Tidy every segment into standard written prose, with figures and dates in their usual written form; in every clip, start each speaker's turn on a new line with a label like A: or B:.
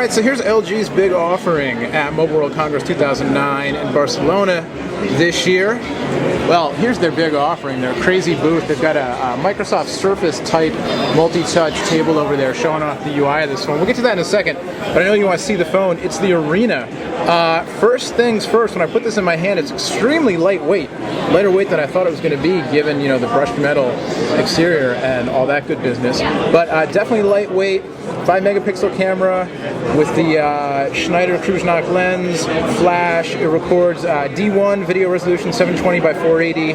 A: Alright, so here's LG's big offering at Mobile World Congress 2009 in Barcelona this year. Well, here's their big offering, their crazy booth. They've got a Microsoft Surface type multi-touch table over there showing off the UI of this phone. We'll get to that in a second, but I know you want to see the phone. It's the Arena. First things first, when I put this in my hand, it's extremely lightweight. Lighter weight than I thought it was going to be, given, you know, the brushed metal exterior and all that good business. But definitely lightweight. 5 megapixel camera with the Schneider Cruise-Knock lens, flash. It records D1 video resolution 720 by 480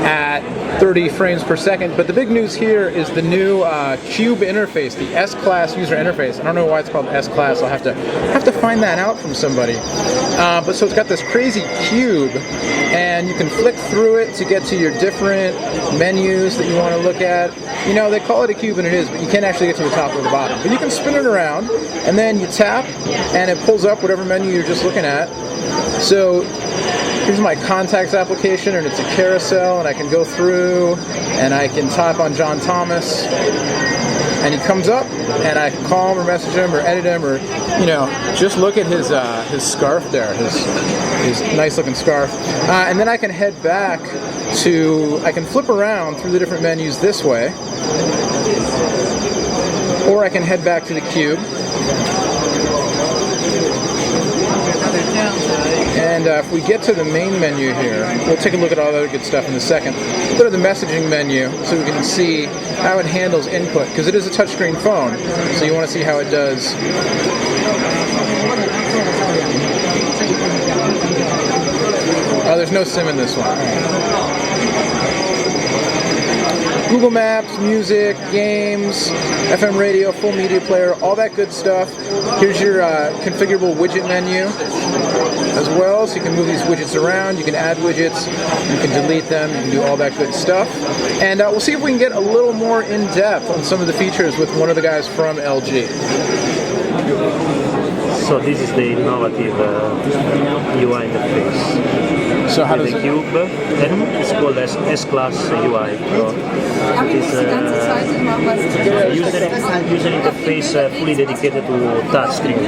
A: at 30 frames per second. But the big news here is the new Cube interface, the S-Class user interface. I don't know why it's called S-Class. I'll have to find that out from somebody. But so it's got this crazy cube, and you can flick through it to get to your different menus that you want to look at. You know, they call it a cube, and it is, but you can't actually get to the top or the bottom. But you can spin it around, and then you tap, and it pulls up whatever menu you're just looking at. So here's my contacts application, and it's a carousel, and I can go through, and I can type on John Thomas, and he comes up, and I can call him or message him or edit him, or, you know, just look at his scarf there, his nice looking scarf. And then I can head back to, I can flip around through the different menus this way, or I can head back to the cube. And if we get to the main menu here, we'll take a look at all the other good stuff in a second. Go to the messaging menu so we can see how it handles input, because it is a touchscreen phone, so you want to see how it does. Oh, there's no SIM in this one. Google Maps, music, games, FM radio, full media player, all that good stuff. Here's your configurable widget menu as well, so you can move these widgets around, you can add widgets, you can delete them, you can do all that good stuff. And we'll see if we can get a little more in depth on some of the features with one of the guys from LG.
B: So this is the innovative UI interface.
A: So how does
B: the cube, and it's called as S-Class UI. So it is user interface fully dedicated to touchscreen.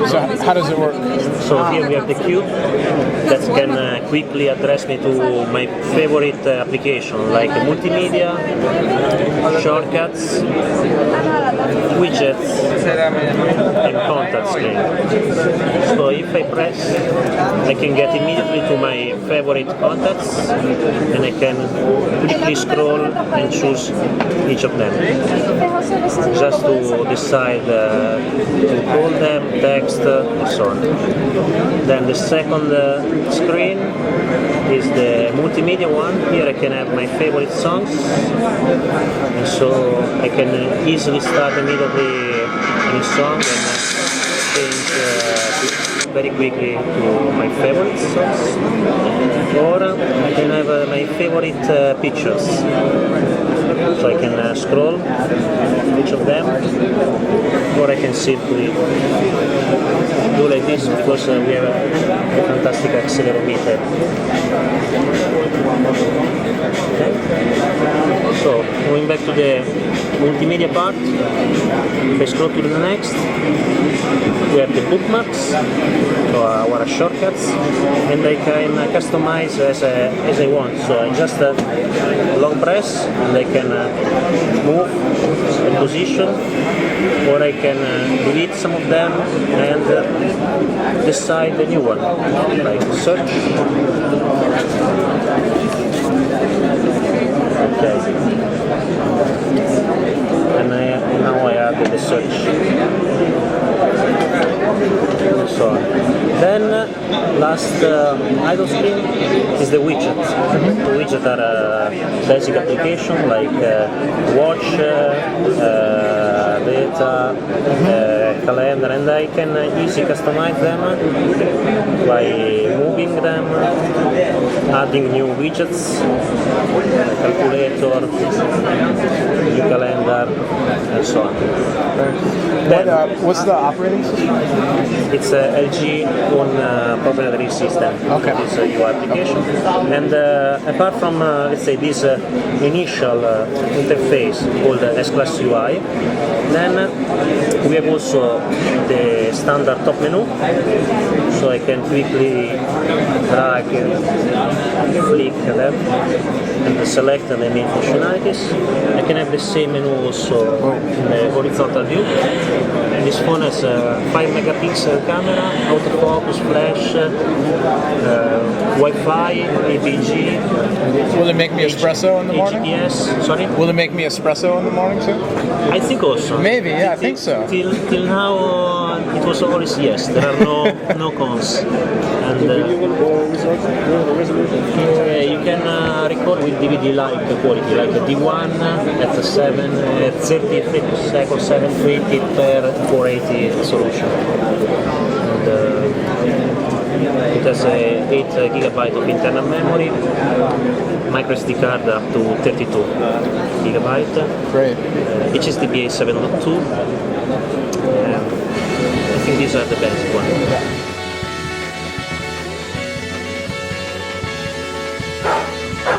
A: So how does it work?
B: So here we have the cube that can quickly address me to my favorite application, like multimedia, shortcuts, widgets, and contact screen. So if I press, I can get immediately to my favorite contacts, and I can quickly scroll and choose each of them, just to decide to call them, text, and so on. Then the second screen is the multimedia one. Here I can have my favorite songs, and so I can easily start immediately any song and change very quickly to my favorite songs, or I can have my favorite pictures, so I can scroll each of them, or I can simply do like this, because we have a fantastic accelerometer. Okay. So going back to the multimedia part, if I scroll to the next, we have the bookmarks, so our shortcuts, and I can customize as I want. So I just long press, and I can move and position, or I can delete some of them and decide a new one, like search. Okay. And now I add the search. So then last idle screen is the widget. The widgets are a basic application like watch, data, calendar, and I can easily customize them by moving them, adding new widgets, calculator, new calendar, radar, and so on.
A: What's the operating system?
B: It's a LG own proprietary system.
A: Okay.
B: This UI application. And apart from, let's say, this initial interface called S-Class UI, then we have also the standard top menu, so I can quickly drag, flick them, and select the main functionalities. I can have the same menu also in the horizontal view. This phone has a 5 megapixel camera, autofocus, flash, Wi-Fi, APG.
A: Will it make me espresso in the morning?
B: Yes, sorry?
A: Will it make me espresso in the morning too?
B: I think also.
A: Maybe, yeah, I think so.
B: Till now, it was always yes. There are no cons. And you can record with DVD-like quality, like a D1 at 30 seconds, 720 per 480 resolution. And, it has a 8 gigabyte of internal memory, micro SD card up to 32 gigabyte.
A: Great.
B: HSDPA 7.2. I think these are the best ones.